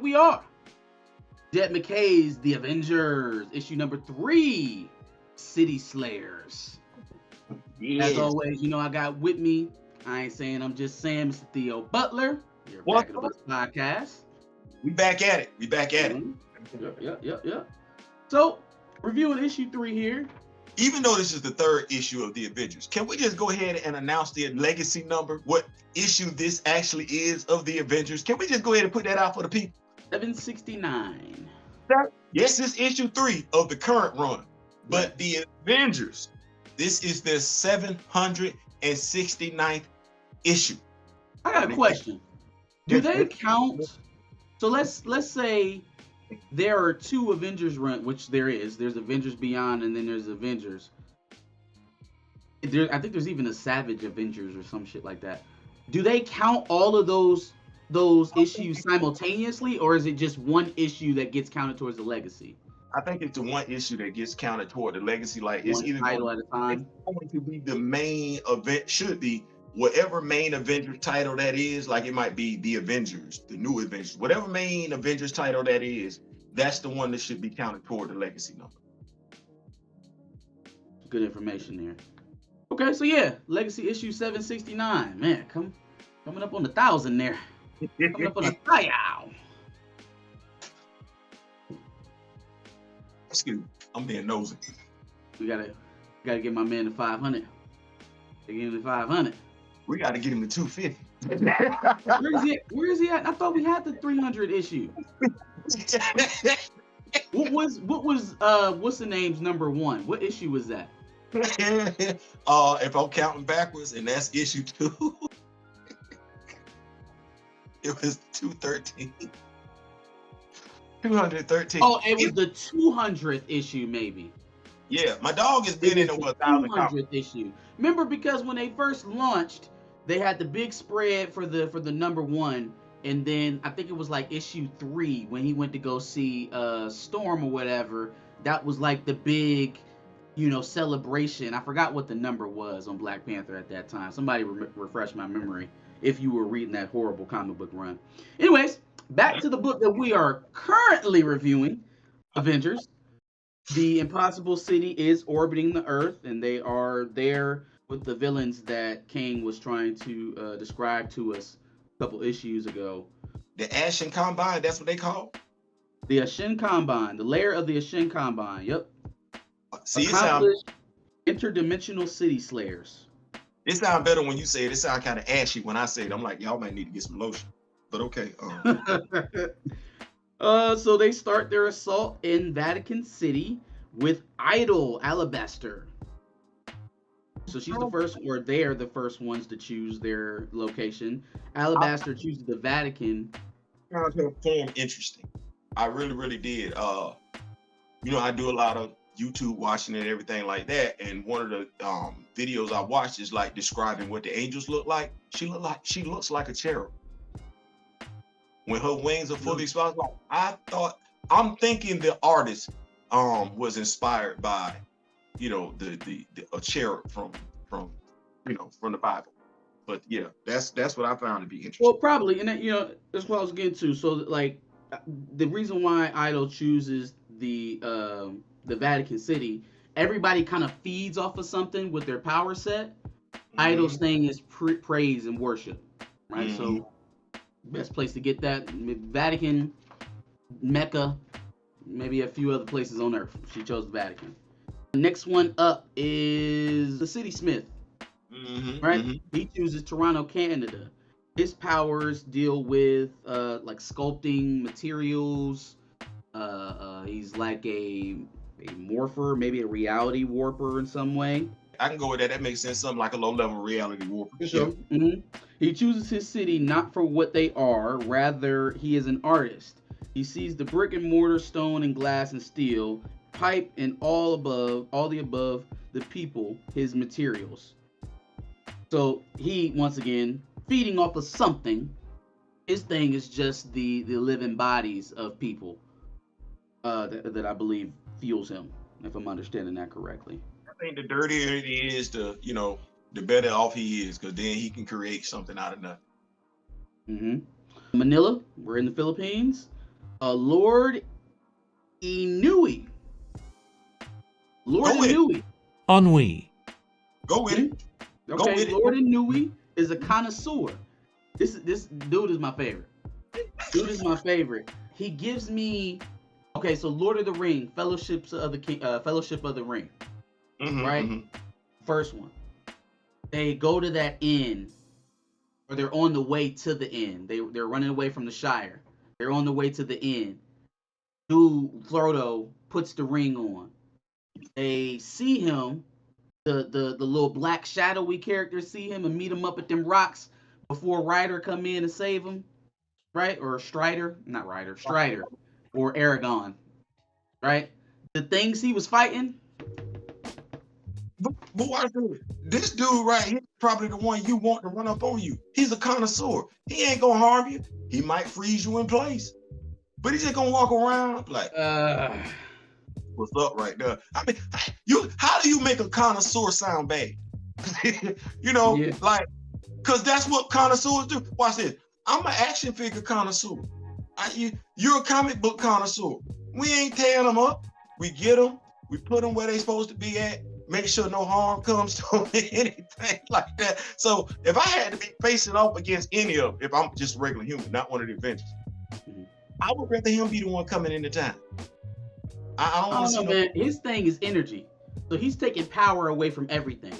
we are. Jet McKay's The Avengers, issue number 3, City Slayers. Yes. As always, you know I got with me, I ain't saying I'm just saying, Mr. Theo Butler. You're back at the Bus Podcast. We back at it. Yep. So, reviewing issue 3 here. Even though this is the 3rd issue of The Avengers, can we just go ahead and announce the legacy number? What issue this actually is of The Avengers? Can we just go ahead and put that out for the people? 769. Yes, this is issue 3 of the current run. But The Avengers, this is their 769th issue. I got a question. Do they count? So let's say there are 2 Avengers run, which there is. There's Avengers Beyond, and then there's Avengers. I think there's even a Savage Avengers or some shit like that. Do they count all of those issues simultaneously, or is it just one issue that gets counted towards the legacy? I think it's the one issue that gets counted toward the legacy. Like it's either title at a time. It's going to be the main event. Should be whatever main Avengers title that is. Like it might be the Avengers, the new Avengers, whatever main Avengers title that is. That's the one that should be counted toward the legacy number. Good information there. Okay, so yeah, legacy issue 769. Man, coming up on 1,000 there. Coming up on 1,000. Excuse me, I'm being nosy. We gotta get my man to 500. They get him to 500. We gotta get him to 250. Where is he at? I thought we had the 300 issue. What was what's the name's number 1? What issue was that? If I'm counting backwards, and that's issue 2. It was 213. 213. Oh, it was the 200th issue, maybe. Yeah, my dog has been in over 1,000 200th issue. Remember, because when they first launched, they had the big spread for the number 1, and then I think it was like issue 3 when he went to go see Storm or whatever. That was like the big, celebration. I forgot what the number was on Black Panther at that time. Somebody refresh my memory if you were reading that horrible comic book run. Anyways, back to the book that we are currently reviewing, Avengers. The Impossible City is orbiting the Earth, and they are there with the villains that King was trying to describe to us a couple issues ago. The Ashen Combine, that's what they call? The Ashen Combine, the lair of the Ashen Combine, yep. See, accomplished interdimensional city slayers. It sounds better when you say it. It sounds kind of ashy when I say it. I'm like, y'all might need to get some lotion. But okay. So they start their assault in Vatican City with Idol Alabaster. So she's the first, or they're the first ones to choose their location. Alabaster chooses the Vatican. Found her form interesting. I really, really did. I do a lot of YouTube watching and everything like that, and one of the videos I watched is like describing what the angels look like. She looks like a cherub when her wings are fully exposed. I'm thinking the artist was inspired by a cherub from the Bible. But yeah, that's what I found to be interesting. Well, probably, and that's what I was getting to. So like the reason why Idol chooses the Vatican City, everybody kind of feeds off of something with their power set. Idol's thing is praise and worship, right? Mm-hmm. So best place to get that, Vatican, Mecca, maybe a few other places on Earth. She chose the Vatican. The next one up is the City Smith, right? Mm-hmm. He chooses Toronto, Canada. His powers deal with like sculpting materials. He's like a morpher, maybe a reality warper in some way. I can go with that. That makes sense. Something like a low-level reality warper. For sure. Mm-hmm. He chooses his city not for what they are, rather he is an artist. He sees the brick and mortar, stone and glass and steel, pipe and all the above, the people, his materials. So he, once again, feeding off of something. His thing is just the living bodies of people that I believe fuels him, if I'm understanding that correctly. I think the dirtier it is, the better off he is, because then he can create something out of nothing. Manila, we're in the Philippines. Lord Inui. Lord Go with it. Inui. ennui, Go with it. Go Okay, with it. Lord Inui is a connoisseur. This dude is my favorite. Dude is my favorite. He gives me okay. So Lord of the Ring, Fellowship of the Ring, right? Mm-hmm. First one. They go to that inn, or they're on the way to the inn. They're running away from the Shire. They're on the way to the inn. Dude, Frodo puts the ring on. They see him. The little black shadowy characters see him and meet him up at them rocks before Ryder come in and save him, right? Or Strider, not Ryder, Strider, or Aragon, right? The things he was fighting. But watch this dude right here, probably the one you want to run up on you. He's a connoisseur. He ain't gonna harm you. He might freeze you in place, but he's just gonna walk around like, what's up right there? I mean, how do you make a connoisseur sound bad? Yeah. Like, cause that's what connoisseurs do. Watch this. I'm an action figure connoisseur. You're a comic book connoisseur. We ain't tearing them up. We get them. We put them where they supposed to be at. Make sure no harm comes to them, anything like that. So if I had to be facing off against any of them, if I'm just a regular human, not one of the Avengers, I would rather him be the one coming into town. I don't know, man. His thing is energy. So he's taking power away from everything.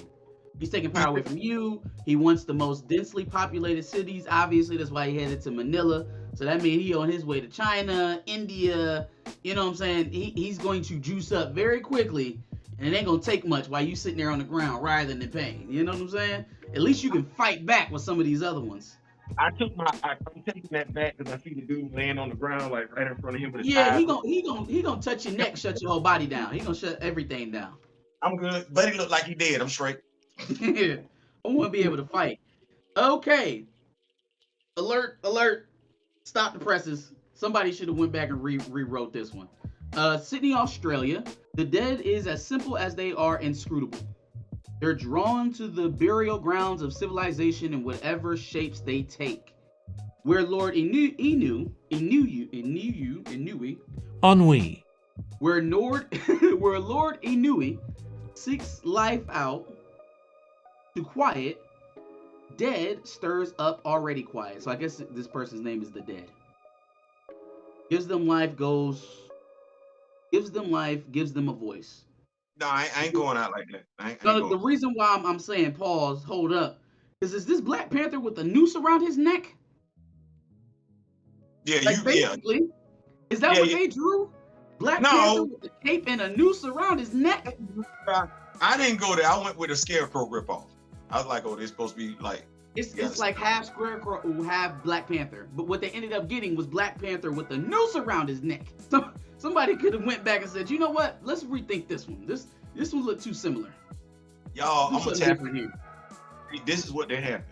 He's taking power away from you. He wants the most densely populated cities. Obviously, that's why he headed to Manila. So that means he on his way to China, India. You know what I'm saying? He's going to juice up very quickly, and it ain't gonna take much while you sitting there on the ground writhing in pain. You know what I'm saying? At least you can fight back with some of these other ones. I'm taking that back because I see the dude laying on the ground like right in front of him with his Yeah, eyes. he gonna touch your neck, shut your whole body down. He gonna shut everything down. I'm good. Buddy look like he dead. I'm straight. I want to be able to fight. Okay. Alert. Stop the presses. Somebody should have went back and rewrote this one. Sydney, Australia. The dead is as simple as they are inscrutable. They're drawn to the burial grounds of civilization in whatever shapes they take. Where Lord Inui, ennui, where Lord Inui seeks life out to quiet, dead stirs up already quiet. So I guess this person's name is the dead. Gives them life, gives them a voice. No, I ain't going out like that. I ain't The reason why I'm saying pause, hold up, is this Black Panther with a noose around his neck? Yeah, basically. Is that what they drew? Black Panther with a cape and a noose around his neck? I didn't go there. I went with a scarecrow ripoff. I was like, oh, they're supposed to be like. It's like half Scarecrow, half Black Panther. But what they ended up getting was Black Panther with a noose around his neck. So somebody could have went back and said, you know what? Let's rethink this one. This one looked too similar. Y'all, I'm gonna tap in here. This is what they happen.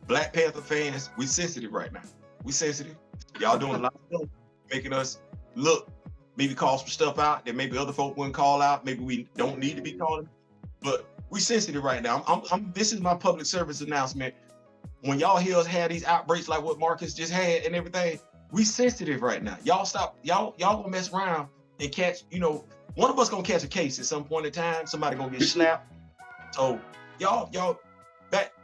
Black Panther fans, we sensitive right now. We sensitive. Y'all doing a lot of stuff, making us look, maybe call some stuff out that maybe other folk wouldn't call out. Maybe we don't need to be calling. But we sensitive right now. This is my public service announcement. When y'all hear us have these outbreaks like what Marcus just had and everything, we sensitive right now. Y'all stop. Y'all gonna mess around and catch. One of us gonna catch a case at some point in time. Somebody gonna get slapped. So y'all back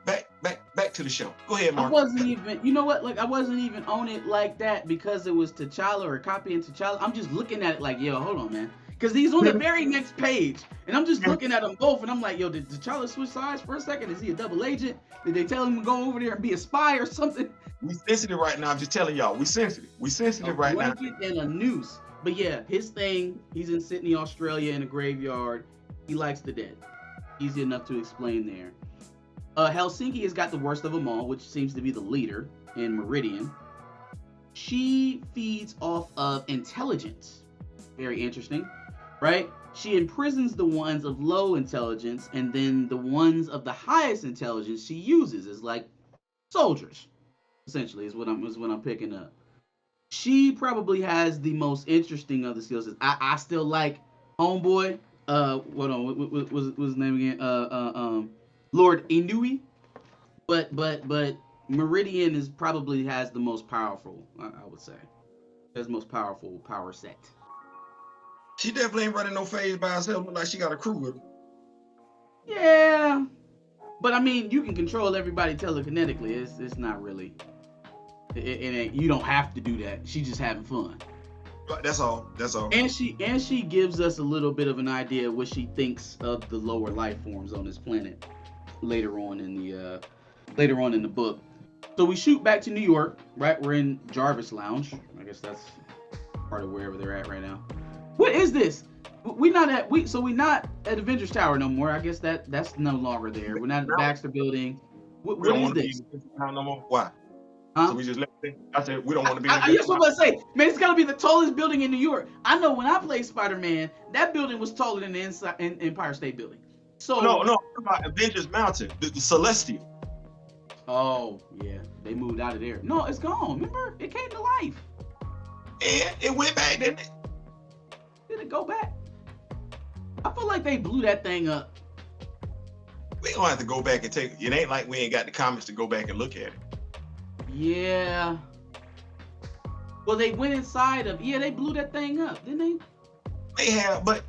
to the show. Go ahead, Marcus. I wasn't even. You know what? Like I wasn't even on it like that because it was T'Challa or copying T'Challa. I'm just looking at it like, yo, hold on, man. Because he's on the very next page. And I'm just looking at them both. And I'm like, yo, did T'Challa switch sides for a second? Is he a double agent? Did they tell him to go over there and be a spy or something? We sensitive right now. I'm just telling y'all. We sensitive. We sensitive right now. A blanket and a noose. But yeah, his thing, he's in Sydney, Australia in a graveyard. He likes the dead. Easy enough to explain there. Helsinki has got the worst of them all, which seems to be the leader in Meridian. She feeds off of intelligence. Very interesting. Right? She imprisons the ones of low intelligence, and then the ones of the highest intelligence she uses as like soldiers. Essentially, is what I'm picking up. She probably has the most interesting of the skills. I still like Homeboy. What was his name again? Lord Inui. But Meridian probably has the most powerful, I would say. His most powerful power set. She definitely ain't running no phase by herself. Look like she got a crew with her. Yeah, but I mean, you can control everybody telekinetically. It's not really. You don't have to do that. She's just having fun. But that's all. That's all. And she gives us a little bit of an idea of what she thinks of the lower life forms on this planet later on in the book. So we shoot back to New York, right? We're in Jarvis Lounge. I guess that's part of wherever they're at right now. What is this? We not at Avengers Tower no more. I guess that's no longer there. We're not at the Baxter Building. What is this? No more. Why? Huh? So we just left it. I said we don't want to be. I just want to say, man, it's gotta be the tallest building in New York. I know when I played Spider-Man, that building was taller than the Empire State Building. So no, about Avengers Mountain, the Celestial. Oh yeah, they moved out of there. No, it's gone. Remember, it came to life. And it went back, didn't it? Did it go back? I feel like they blew that thing up. We gonna have to go back and take it. It ain't like we ain't got the comics to go back and look at it. Yeah. Well, they went inside of. Yeah, they blew that thing up, didn't they? They have, but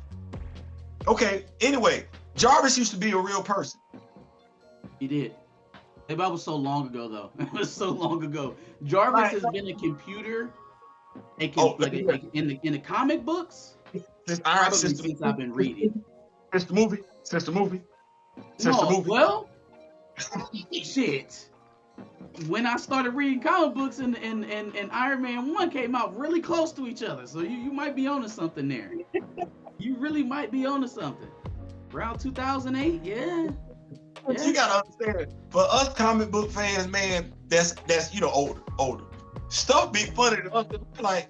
okay. Anyway, Jarvis used to be a real person. He did. That was so long ago, though. It was so long ago. Jarvis has been a computer. In the comic books. Since I've been reading. Since the movie. Well, shit. When I started reading comic books and Iron Man 1 came out really close to each other, so you might be onto something there. You really might be onto something. Around 2008, yeah. But you gotta understand, for us comic book fans, man, that's older. Stuff be funny to us. Like,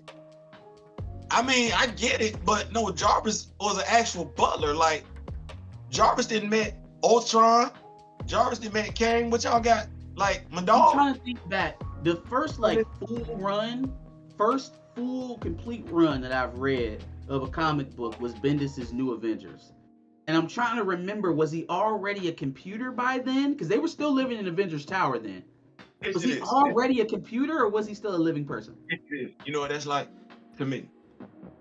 I mean, I get it, but no, Jarvis was an actual butler. Like, Jarvis didn't met Ultron. Jarvis didn't met Kang. What y'all got? Like, my dog. I'm trying to think back. The first full complete run that I've read of a comic book was Bendis' New Avengers. And I'm trying to remember, was he already a computer by then? Because they were still living in Avengers Tower then. Was he already a computer, or was he still a living person? You know what that's like to me?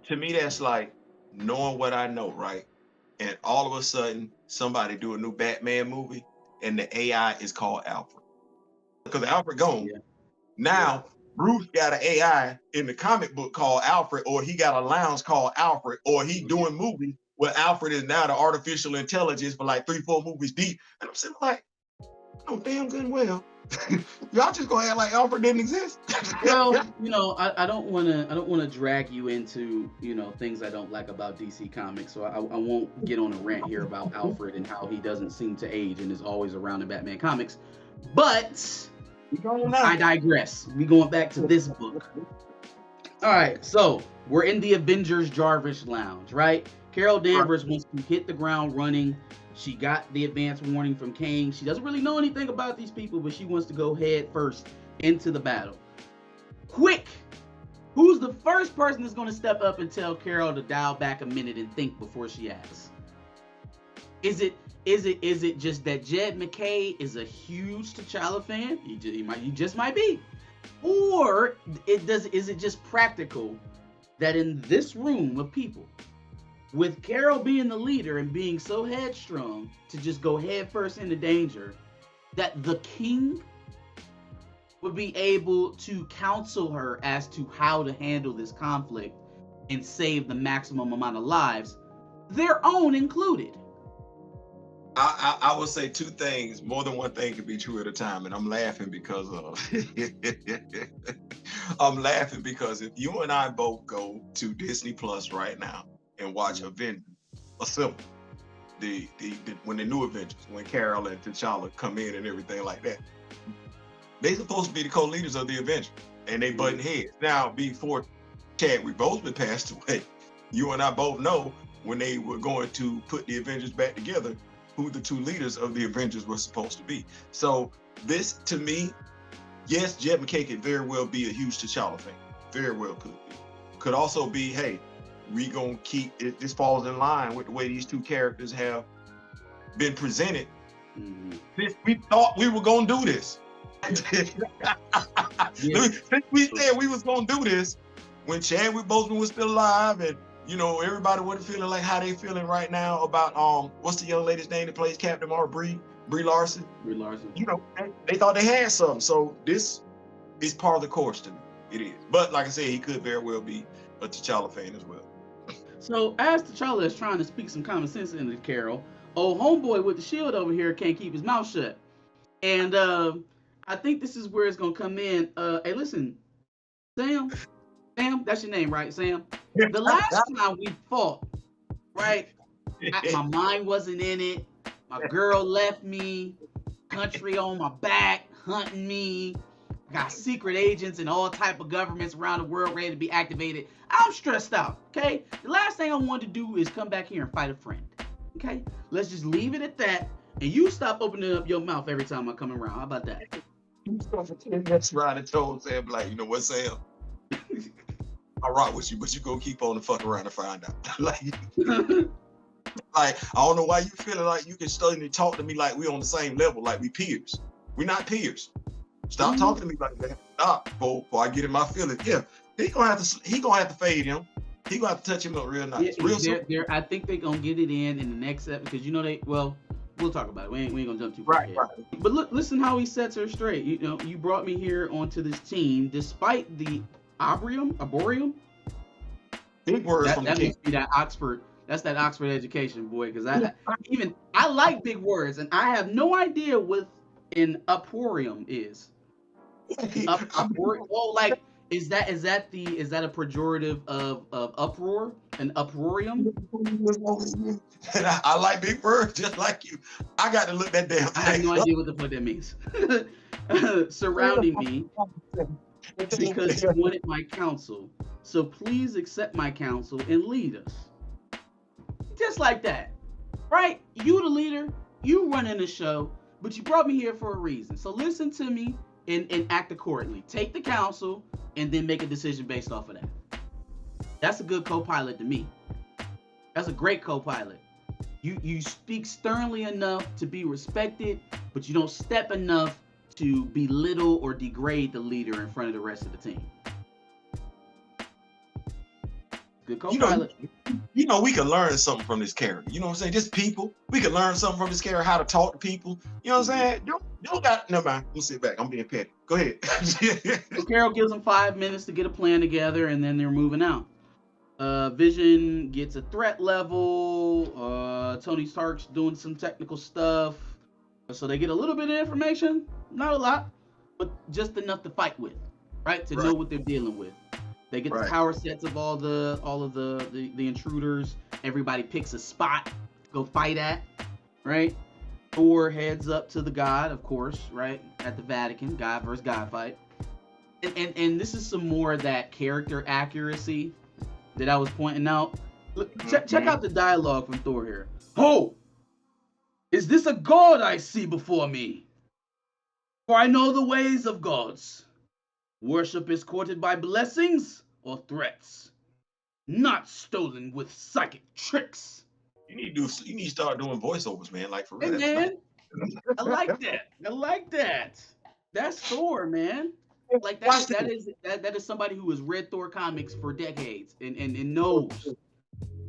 To me, that's like knowing what I know, right? And all of a sudden, somebody do a new Batman movie, and the AI is called Alfred. Because Alfred gone. Yeah. Now, Bruce got an AI in the comic book called Alfred, or he got a lounge called Alfred, or he doing movies where Alfred is now the artificial intelligence for like 3-4 movies deep. And I'm sitting like, oh, damn good and well. Y'all just gonna act like Alfred didn't exist. Well, I don't wanna drag you into, things I don't like about DC Comics. So I won't get on a rant here about Alfred and how he doesn't seem to age and is always around in Batman comics. But I digress. We going back to this book. All right, so we're in the Avengers Jarvis Lounge, right? Carol Danvers wants to hit the ground running. She got the advance warning from Kang. She doesn't really know anything about these people, but she wants to go head first into the battle. Quick! Who's the first person that's going to step up and tell Carol to dial back a minute and think before she acts? Is it just that Jed McKay is a huge T'Challa fan? He just might be. Or is it just practical that in this room of people, with Carol being the leader and being so headstrong to just go head first into danger, that the king would be able to counsel her as to how to handle this conflict and save the maximum amount of lives, their own included? I would say two things. More than one thing can be true at a time, and I'm laughing because if you and I both go to Disney Plus right now and watch Avengers Assemble, when the new Avengers, when Carol and T'Challa come in and everything like that, they supposed to be the co-leaders of the Avengers, and they button heads. Now, before Chadwick Boseman passed away, you and I both know when they were going to put the Avengers back together, who the two leaders of the Avengers were supposed to be. So this, to me, yes, Jed McKay could very well be a huge T'Challa fan. Very well could be. Could also be, hey, we gonna keep it. This falls in line with the way these two characters have been presented. Mm-hmm. We thought we were gonna do this. Since we said we was gonna do this, when Chadwick Boseman was still alive, and you know everybody wasn't feeling like how they feeling right now about what's the young lady's name that plays Captain Marvel, Brie Larson. Brie Larson. You know, they thought they had something. So this is part of the course to me. It is. But like I said, he could very well be a T'Challa fan as well. So as T'Challa is trying to speak some common sense into Carol, old homeboy with the shield over here can't keep his mouth shut. And I think this is where it's gonna come in. Hey, listen, Sam, that's your name, right, Sam? The last time we fought, right? My mind wasn't in it. My girl left me. Country on my back, hunting me. Got secret agents and all type of governments around the world ready to be activated. I'm stressed out, okay? The last thing I want to do is come back here and fight a friend, okay? Let's just leave it at that, and you stop opening up your mouth every time I come around. How about that? That's right. I told Sam, like, you know what, Sam? I rock with you, but you gonna keep on the fuck around and find out. like, I don't know why you feeling like you can suddenly talk to me like we on the same level, like we peers. We're not peers. Stop talking to me like that. Stop, before I get in my feelings. Yeah, he gonna have to fade him. He gonna have to touch him up real nice. I think they're gonna get it in the next episode because you know we'll talk about it. We ain't gonna jump too far. Right. But listen how he sets her straight. You know, you brought me here onto this team despite the arboreum. Big words from the king. Must be that Oxford. That's that Oxford education, boy. Because I like big words, and I have no idea what an uproarium is. Oh, like is that a pejorative of uproar? An uproarium? And I like big words just like you. I got to look that damn thing. I have no idea what the fuck that means. Surrounding me because you wanted my counsel. So please accept my counsel and lead us. Just like that. Right? You the leader, you running the show, but you brought me here for a reason. So listen to me and act accordingly. Take the counsel and then make a decision based off of that. That's a good co-pilot to me. That's a great co-pilot. You speak sternly enough to be respected, but you don't step enough to belittle or degrade the leader in front of the rest of the team. Good co-pilot. You know, we can learn something from this character. You know what I'm saying? Just people. We can learn something from this character, how to talk to people. You know what I'm saying? You got, never mind. We'll sit back. I'm being petty. Go ahead. So Carol gives them 5 minutes to get a plan together, and then they're moving out. Vision gets a threat level. Tony Stark's doing some technical stuff. So they get a little bit of information. Not a lot, but just enough to fight with, right? To know what they're dealing with. They get the power sets of all of the intruders. Everybody picks a spot to go fight at, right? Thor heads up to the god, of course, right? At the Vatican, god versus god fight. And this is some more of that character accuracy that I was pointing out. Look, check out the dialogue from Thor here. Ho! Is this a god I see before me? For I know the ways of gods. Worship is courted by blessings or threats, not stolen with psychic tricks. You need to start doing voiceovers, man. Like for real. Hey, man, I like that. That's Thor, man. Like that is somebody who has read Thor comics for decades and knows.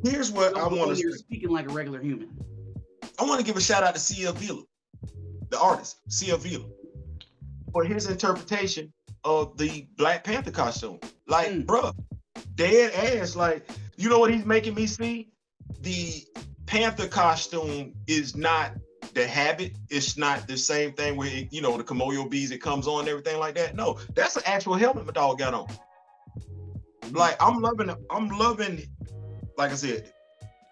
Here's what I want to. You're speaking like a regular human. I want to give a shout out to C.L. Villa, the artist, C.L. Villa, for his interpretation of the Black Panther costume. Like, bruh, dead ass. Like, you know what he's making me see? The Panther costume is not the habit. It's not the same thing where, the Komodo bees, it comes on and everything like that. No, that's an actual helmet my dog got on. Like, I'm loving, like I said,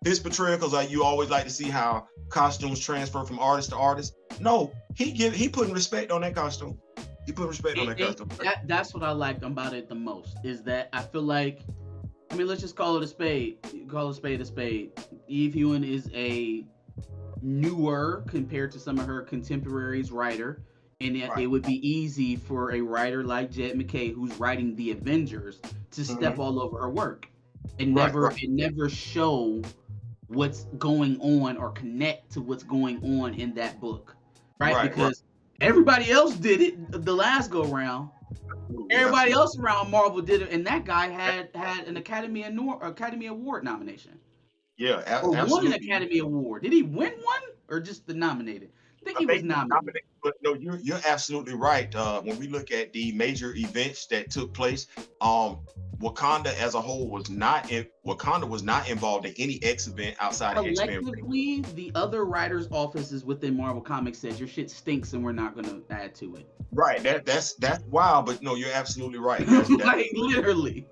his portrayal, because you always like to see how costumes transfer from artist to artist. No, he putting respect on that costume. He put respect on that costume. That's what I liked about it the most, is that I feel like, let's just call it a spade. Call a spade a spade. Eve Hewen is a newer, compared to some of her contemporaries, writer. And it would be easy for a writer like Jed McKay, who's writing the Avengers, to step all over her work and never show what's going on or connect to what's going on in that book, right? Because everybody else did it the last go round, Everybody else around Marvel did it, and that guy had an Academy Award nomination. Yeah, Or won an absolutely. Academy Award. Did he win one or just the nominated? I think I he was think nominated. but no, you're absolutely right. When we look at the major events that took place, Wakanda as a whole was not involved in any X event outside of X-Men. Collectively, the other writers' offices within Marvel Comics said your shit stinks and we're not going to add to it. Right. That's wild, but no, you're absolutely right. Like literally.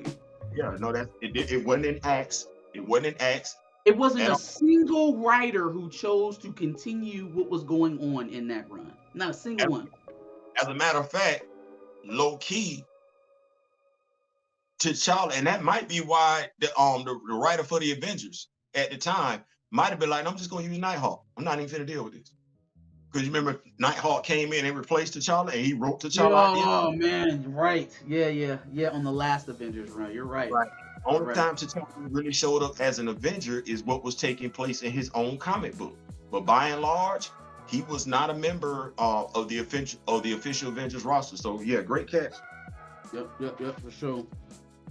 Yeah. No, it wasn't an axe. It wasn't an axe. It wasn't a single writer who chose to continue what was going on in that run. Not a single one. As a matter of fact, low key, T'Challa, and that might be why the writer for the Avengers at the time might have been like, I'm just gonna use Nighthawk. I'm not even gonna deal with this. Because you remember Nighthawk came in and replaced T'Challa, and he wrote T'Challa. Oh man, right. Yeah. On the last Avengers run, you're right. Only time T'Challa really showed up as an Avenger is what was taking place in his own comic book. But by and large, he was not a member of the official Avengers roster. So yeah, great catch. Yep, for sure.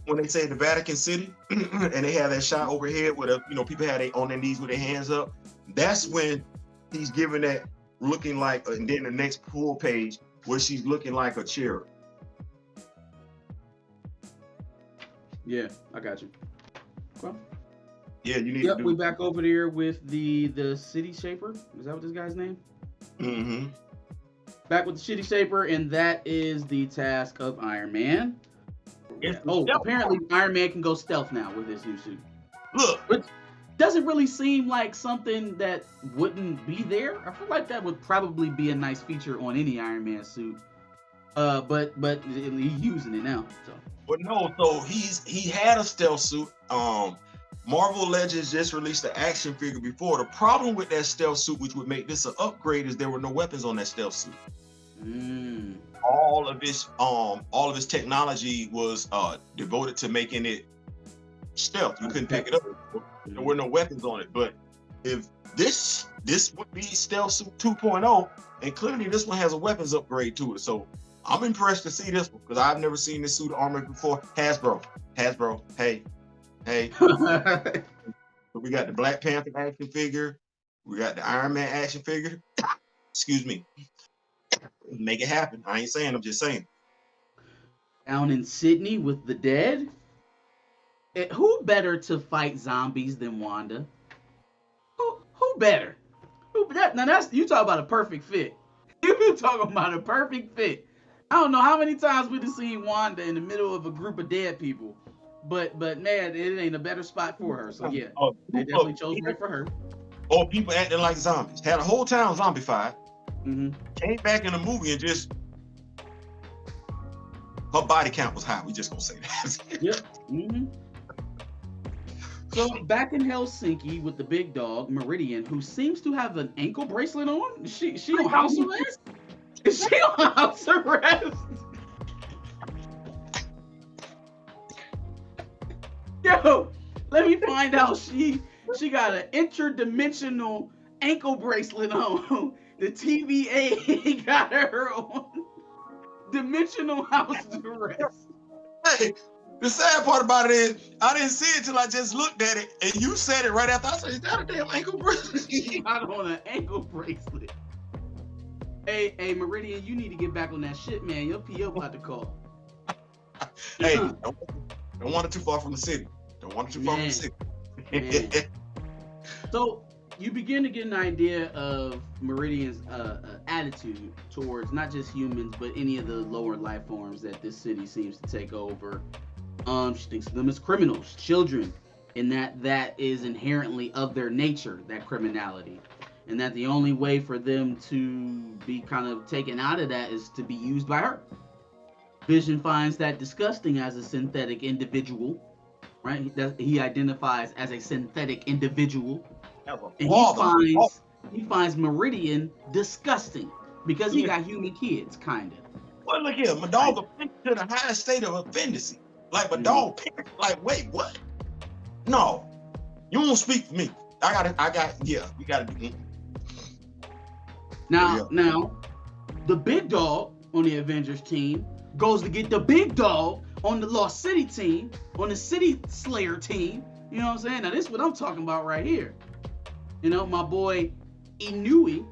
When they say the Vatican City, and they have that shot overhead where people had on their knees with their hands up, that's when he's giving that looking like, and then the next full page where she's looking like a cherub. Yeah, I got you. Okay. Yeah, you need. Yep, we back over there with the City Shaper. Is that what this guy's name? Mm-hmm. Back with the City Shaper, and that is the task of Iron Man. Apparently Iron Man can go stealth now with his new suit. Look, which doesn't really seem like something that wouldn't be there. I feel like that would probably be a nice feature on any Iron Man suit. But he's using it now. So. But no, so he had a stealth suit. Marvel Legends just released the action figure before. The problem with that stealth suit, which would make this an upgrade, is there were no weapons on that stealth suit. All of his technology was devoted to making it stealth. You couldn't pick it up. There were no weapons on it. But if this would be stealth suit 2.0, and clearly this one has a weapons upgrade to it. So I'm impressed to see this one because I've never seen this suit of armor before. Hasbro, hey. So we got the Black Panther action figure. We got the Iron Man action figure. Excuse me. Make it happen. I ain't saying, I'm just saying. Down in Sydney with the dead. Who better to fight zombies than Wanda? Who better? Now that's you talk about a perfect fit. You talking about a perfect fit. I don't know how many times we've seen Wanda in the middle of a group of dead people, but man, it ain't a better spot for her. So yeah, they definitely chose right for her. Or people acting like zombies. Had a whole town zombified. Mm-hmm. Came back in the movie and just her body count was high. We just gonna say that. Yep. Mm-hmm. So back in Helsinki with the big dog Meridian, who seems to have an ankle bracelet on. She on house arrest? Is she on house arrest? Yo, let me find out. She got an interdimensional ankle bracelet on. The TVA got her on dimensional house arrest. Hey, the sad part about it is I didn't see it till I just looked at it, and you said it right after I said, "Is that a damn ankle bracelet?" She got on an ankle bracelet. Hey, Meridian, you need to get back on that shit, man. Your PO about to call. Hey, don't want it too far from the city. Don't want it too far from the city. So you begin to get an idea of Meridian's attitude towards not just humans, but any of the lower life forms that this city seems to take over. She thinks of them as criminals, children, and that is inherently of their nature, that criminality. And that the only way for them to be kind of taken out of that is to be used by her. Vision finds that disgusting as a synthetic individual, right? He identifies as a synthetic individual. And he finds Meridian disgusting because he got human kids, kind of. Well, look here, my dog offended to the highest state of offendancy. Like my dog, like, wait, what? No, you won't speak for me. We gotta do it. Now, the big dog on the Avengers team goes to get the big dog on the Lost City team, on the City Slayer team. You know what I'm saying? Now this is what I'm talking about right here. You know, my boy Inui,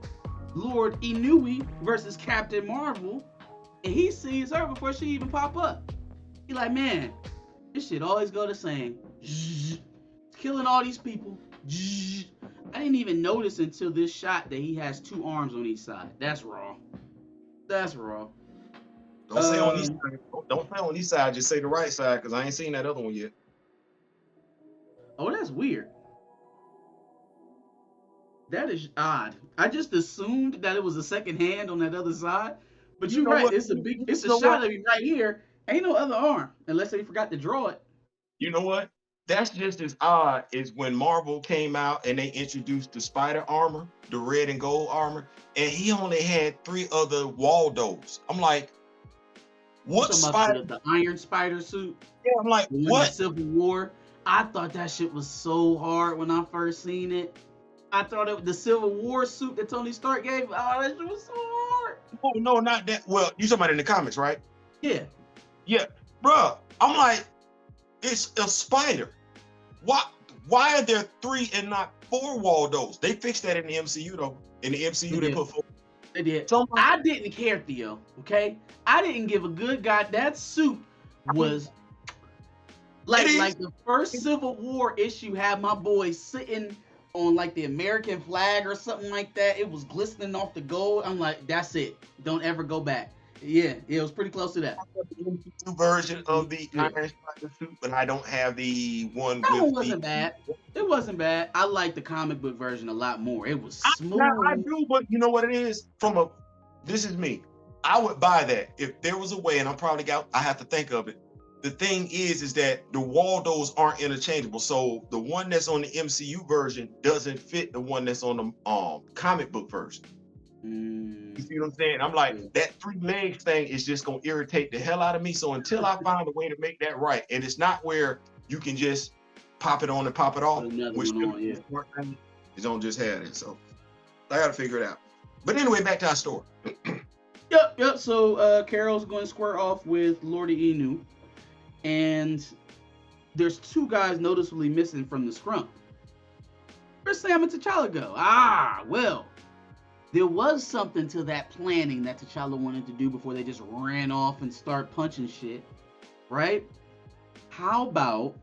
Lord Inui versus Captain Marvel, and he sees her before she even pop up. He like, man, this shit always go the same. Killing all these people. I didn't even notice until this shot that he has 2 arms on each side. That's raw. That's raw. Don't say on each side. Don't say on each side. Just say the right side, because I ain't seen that other one yet. Oh, that's weird. That is odd. I just assumed that it was a second hand on that other side. But you're right. What? It's a shot of you right here. Ain't no other arm, unless they forgot to draw it. You know what? That's just as odd as when Marvel came out and they introduced the spider armor, the red and gold armor, and he only had 3 other Waldos. I'm like, what spider? The Iron Spider suit? Yeah, I'm like, what? Civil War. I thought that shit was so hard when I first seen it. I thought it was the Civil War suit that Tony Stark gave. Oh, that shit was so hard. Oh, no, not that. Well, you talking about in the comics, right? Yeah. Yeah. Bruh, I'm like, it's a spider. Why are there 3 and not 4 Waldos? They fixed that in the MCU, though. In the MCU, they put 4. They did. So I didn't care, Theo, okay? I didn't give a good god. That suit was like the first Civil War issue had my boy sitting on like the American flag or something like that. It was glistening off the gold. I'm like, that's it. Don't ever go back. Yeah, it was pretty close to that. I have the MCU version of the Iron Spider suit, but I don't have the one that one wasn't bad. It wasn't bad. I like the comic book version a lot more. It was smooth. I do, but you know what it is? This is me. I would buy that if there was a way, and I have to think of it. The thing is that the Waldos aren't interchangeable. So the one that's on the MCU version doesn't fit the one that's on the comic book version. You see what I'm saying? I'm like, that 3 legs thing is just gonna irritate the hell out of me. So until I find a way to make that right, and it's not where you can just pop it on and pop it off, which you don't just have it. So I gotta figure it out. But anyway, back to our story. Yep. So Carol's going to square off with Lordy Inu, and there's 2 guys noticeably missing from the scrum. Where's Sam and T'Challa go? Well, there was something to that planning that T'Challa wanted to do before they just ran off and start punching shit, right? How about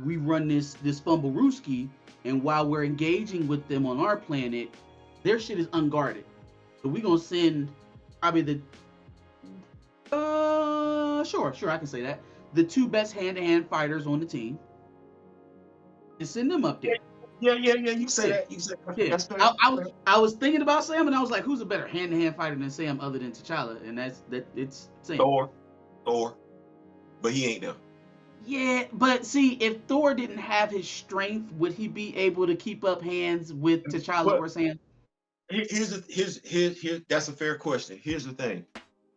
we run this Fumblerooski, and while we're engaging with them on our planet, their shit is unguarded. So we gonna send probably sure, I can say that. The 2 best hand-to-hand fighters on the team. Just send them up there. Yeah. You say that. You say that. Yeah. I was thinking about Sam, and I was like, who's a better hand-to-hand fighter than Sam other than T'Challa? And it's Sam. Thor. But he ain't there. Yeah, but see, if Thor didn't have his strength, would he be able to keep up hands with T'Challa or Sam? Here's that's a fair question. Here's the thing.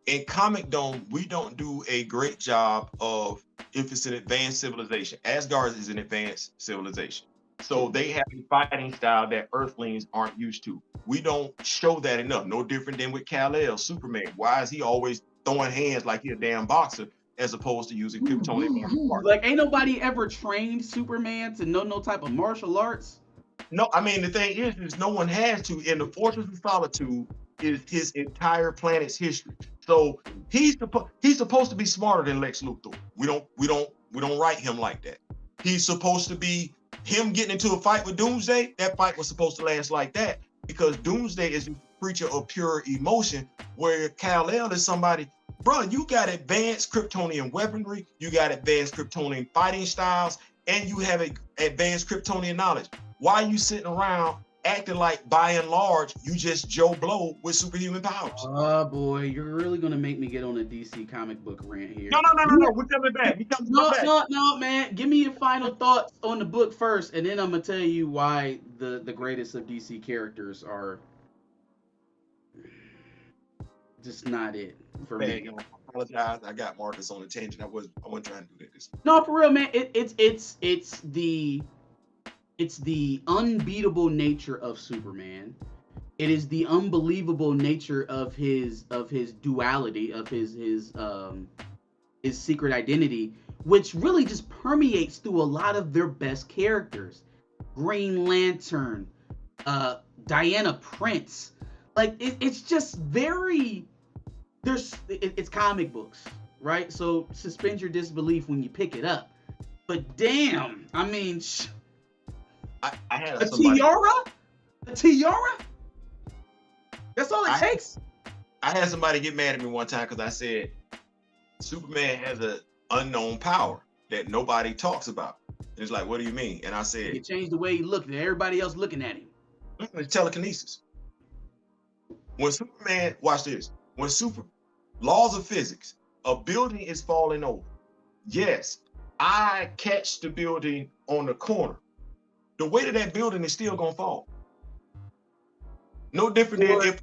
In Comic Dome, we don't do a great job of if it's an advanced civilization. Asgard is an advanced civilization. So they have a fighting style that Earthlings aren't used to. We don't show that enough. No different than with Kal-El, Superman. Why is he always throwing hands like he's a damn boxer as opposed to using Kryptonian martial arts? Like, ain't nobody ever trained Superman to know no type of martial arts? No, I mean, the thing is no one has to. In the Fortress of Solitude is his entire planet's history. So he's supposed to be smarter than Lex Luthor. We don't write him like that. He's supposed to be him getting into a fight with Doomsday. That fight was supposed to last like that because Doomsday is a creature of pure emotion, where Kal-El is somebody, bro, you got advanced Kryptonian weaponry, you got advanced Kryptonian fighting styles, and you have advanced Kryptonian knowledge. Why are you sitting around acting like, by and large, you just Joe Blow with superhuman powers? Oh boy, you're really gonna make me get on a DC comic book rant here. No. We're coming back. No, man. Give me your final thoughts on the book first, and then I'm gonna tell you why the greatest of DC characters are just not it for me. I apologize. I got Marcus on a tangent. I wasn't trying to do this. No, for real, man. It's the unbeatable nature of Superman. It is the unbelievable nature of his duality, of his secret identity, which really just permeates through a lot of their best characters. Green Lantern, Diana Prince. Like it's just very it's comic books, right? So suspend your disbelief when you pick it up. But damn, I mean, I had a tiara, a tiara. That's all it takes. I had somebody get mad at me one time because I said Superman has an unknown power that nobody talks about. And it's like, what do you mean? And I said, it changed the way he looked at everybody else looking at him. Telekinesis. When Superman, watch this. When laws of physics, a building is falling over. Yes, I catch the building on the corner. The weight of that building is still gonna fall. No different than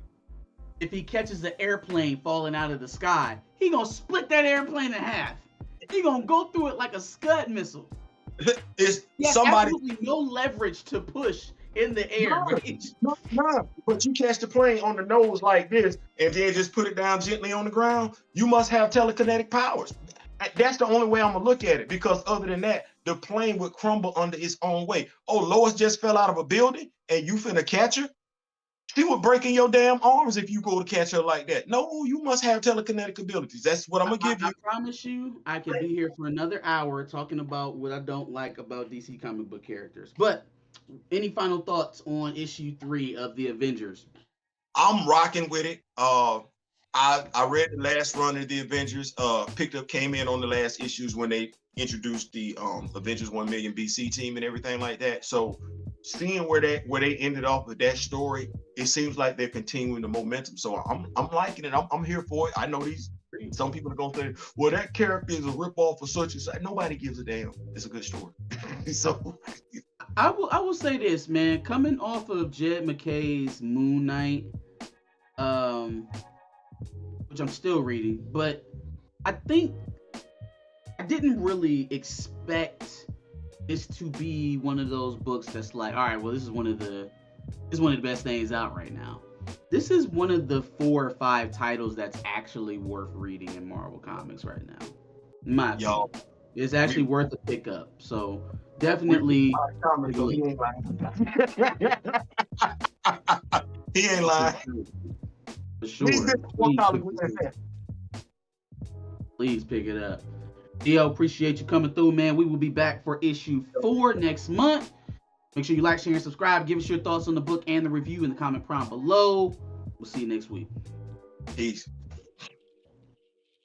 if he catches the airplane falling out of the sky, he gonna split that airplane in half. He gonna go through it like a Scud missile. It's somebody absolutely no leverage to push in the air. No, but you catch the plane on the nose like this and then just put it down gently on the ground. You must have telekinetic powers. That's the only way I'm gonna look at it, because other than that, the plane would crumble under its own weight. Oh, Lois just fell out of a building and you finna catch her? She would break in your damn arms if you go to catch her like that. No, you must have telekinetic abilities. That's what I'm gonna give you. I promise you, I could be here for another hour talking about what I don't like about DC comic book characters. But any final thoughts on issue 3 of the Avengers? I'm rocking with it. I read the last run of the Avengers. Came in on the last issues when they introduced the Avengers 1 million BC team and everything like that. So seeing where they ended off with that story, it seems like they're continuing the momentum. So I'm liking it. I'm here for it. I know some people are gonna say, well, that character is a ripoff for such and such. Nobody gives a damn. It's a good story. So I will say this, man. Coming off of Jed McKay's Moon Knight, which I'm still reading, but I think I didn't really expect this to be one of those books that's like, all right, well, this is one of the best things out right now. This is one of the 4 or 5 titles that's actually worth reading in Marvel Comics right now. In my opinion. It's actually worth a pick up. So definitely. He ain't lying. He ain't lying. For sure. Please pick it up. Theo, appreciate you coming through, man. We will be back for issue 4 next month. Make sure you like, share, and subscribe. Give us your thoughts on the book and the review in the comment prompt below. We'll see you next week. Peace.